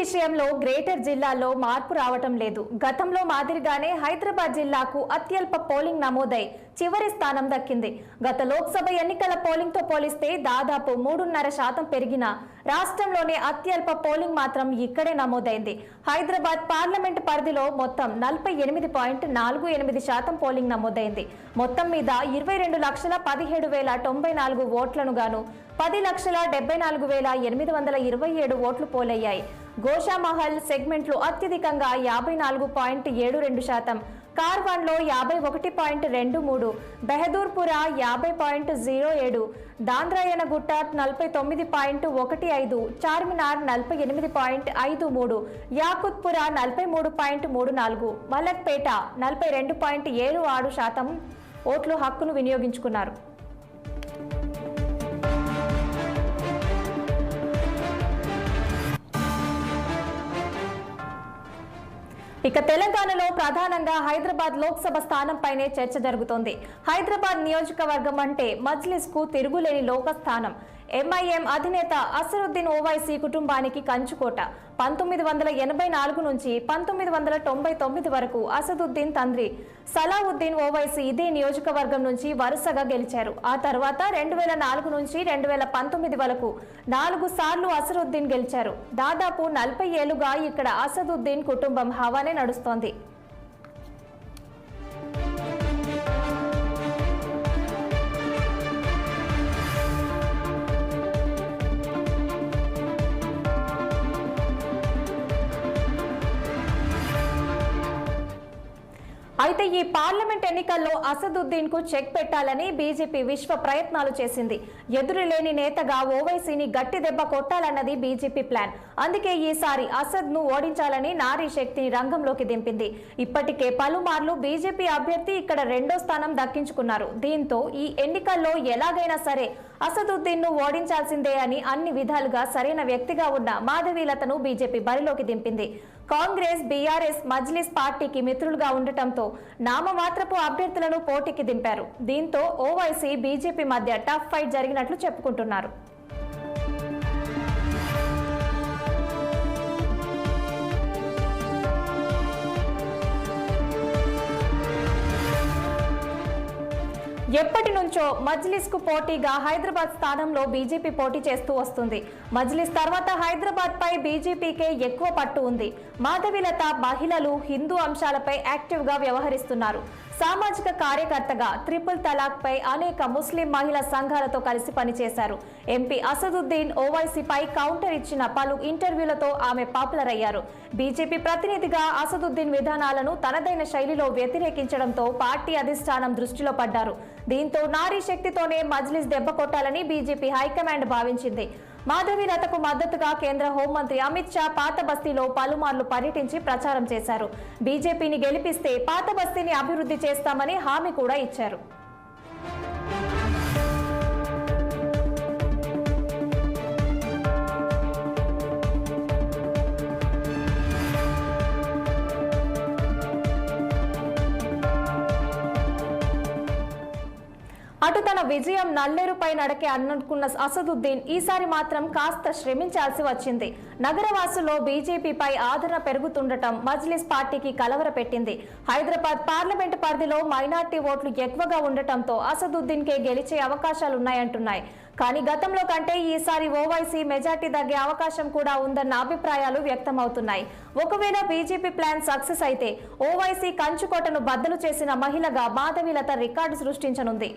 విషయంలో గ్రేటర్ జిల్లాలో మార్పు రావటం లేదు. గతంలో మాదిరిగానే హైదరాబాద్ జిల్లాకు అత్యల్ప పోలింగ్ నమోదై చివరి స్థానం దక్కింది. గత లోక్సభ ఎన్నికల పోలింగ్ తో పోలిస్తే దాదాపు 3.5% పెరిగిన రాష్ట్రంలోనే అత్యల్ప పోలింగ్ మాత్రం ఇక్కడే నమోదైంది. హైదరాబాద్ పార్లమెంట్ పరిధిలో మొత్తం 48.48% పోలింగ్ నమోదైంది. మొత్తం మీద 22,17,094 ఓట్లను గాను 10,74,827 ఓట్లు పోలయ్యాయి. గోషామహల్ సెగ్మెంట్లు అత్యధికంగా 54.72%, కార్వాన్లో 51.23%, బెహదూర్పుర 50.07%, దాంద్రాయనగుట్ట 49.15%, చార్మినార్ 48.53%, యాకుత్పుర 43.34%, మలక్పేట 42.76% ఓట్లు హక్కును వినియోగించుకున్నారు. ఇక తెలంగాణలో ప్రధానంగా హైదరాబాద్ లోక్సభ స్థానంపైనే చర్చ జరుగుతోంది. హైదరాబాద్ నియోజకవర్గం అంటే మజ్లిస్ కు తిరుగులేని లోకస్థానం. ఎంఐఎం అధినేత అసదుద్దీన్ ఓవైసీ కుటుంబానికి కంచుకోట. 1984 నుంచి 1999 వరకు అసదుద్దీన్ తండ్రి సలావుద్దీన్ ఓవైసీ ఇదే నియోజకవర్గం నుంచి వరుసగా గెలిచారు. ఆ తర్వాత 2004 నుంచి 2019 వరకు 4 సార్లు అసదుద్దీన్ గెలిచారు. దాదాపు 40 ఏళ్లుగా ఇక్కడ అసదుద్దీన్ కుటుంబం హవానే నడుస్తోంది. అయితే ఈ పార్లమెంట్ ఎన్నికల్లో అసదుద్దీన్ కు చెక్ పెట్టాలని బీజేపీ విశ్వ ప్రయత్నాలు చేసింది. ఎదురులేని నేతగా ఓవైసీని గట్టి దెబ్బ కొట్టాలన్నది బీజేపీ ప్లాన్. అందుకే ఈసారి అసద్ ను ఓడించాలని నారీ శక్తిని రంగంలోకి దింపింది. ఇప్పటికే పలుమార్లు బీజేపీ అభ్యర్థి ఇక్కడ 2వ స్థానం దక్కించుకున్నారు. దీంతో ఈ ఎన్నికల్లో ఎలాగైనా సరే అసదుద్దీన్ ను ఓడించాల్సిందే అని అన్ని విధాలుగా సరైన వ్యక్తిగా ఉన్న మాధవీలతను బీజేపీ బరిలోకి దింపింది. కాంగ్రెస్, బీఆర్ఎస్, మజ్లిస్ పార్టీకి మిత్రులుగా ఉండటంతో నామమాత్రపు అభ్యర్థులను పోటీకి దింపారు. దీంతో ఓవైసీ, బీజేపీ మధ్య టఫ్ ఫైట్ జరిగినట్లు చెప్పుకుంటున్నారు. ఎప్పటి నుంచో మజ్లిస్ కు పోటీగా హైదరాబాద్ స్థానంలో బీజేపీ పోటీ చేస్తూ వస్తుంది. మజ్లిస్ తర్వాత హైదరాబాద్ పై బీజేపీకే ఎక్కువ పట్టు ఉంది. మాధవీలత మహిళలు, హిందూ అంశాలపై యాక్టివ్ గా వ్యవహరిస్తున్నారు. సామాజిక కార్యకర్తగా ట్రిపుల్ తలాక్ పై అనేక ముస్లిం మహిళా సంఘాలతో కలిసి పనిచేశారు. ఎంపీ అసదుద్దీన్ ఓవైసీపై కౌంటర్ ఇచ్చిన పలు ఇంటర్వ్యూలతో ఆమె పాపులర్ అయ్యారు. బీజేపీ ప్రతినిధిగా అసదుద్దీన్ విధానాలను తనదైన శైలిలో వ్యతిరేకించడంతో పార్టీ అధిష్టానం దృష్టిలో పడ్డారు. దీంతో నారీ శక్తితోనే మజ్లిస్ దెబ్బ కొట్టాలని బీజేపీ హైకమాండ్ భావించింది. మాధవీలతకు మద్దతుగా కేంద్ర హోంమంత్రి అమిత్ షా పాత బస్తీలో పలుమార్లు పర్యటించి ప్రచారం చేశారు. బీజేపీని గెలిపిస్తే పాత బస్తీని అభివృద్ధి చేస్తామని హామీ కూడా ఇచ్చారు. అటు తన విజయం నల్లేరుపై నడకే అనుకున్న అసదుద్దీన్ ఈసారి మాత్రం కాస్త శ్రమించాల్సి వచ్చింది. నగరవాసుల్లో బీజేపీపై ఆదరణ పెరుగుతుండటం మజ్లిస్ పార్టీకి కలవరపెట్టింది. హైదరాబాద్ పార్లమెంటు పరిధిలో మైనార్టీ ఓట్లు ఎక్కువగా ఉండటంతో అసదుద్దీన్ కే గెలిచే అవకాశాలున్నాయంటున్నాయి. కానీ గతంలో కంటే ఈసారి ఓవైసీ మెజార్టీ తగ్గే అవకాశం కూడా ఉందన్న అభిప్రాయాలు వ్యక్తమవుతున్నాయి. ఒకవేళ బీజేపీ ప్లాన్ సక్సెస్ అయితే ఓవైసీ కంచుకోటను బద్దలు చేసిన మహిళగా మాధవీలత రికార్డు సృష్టించనుంది.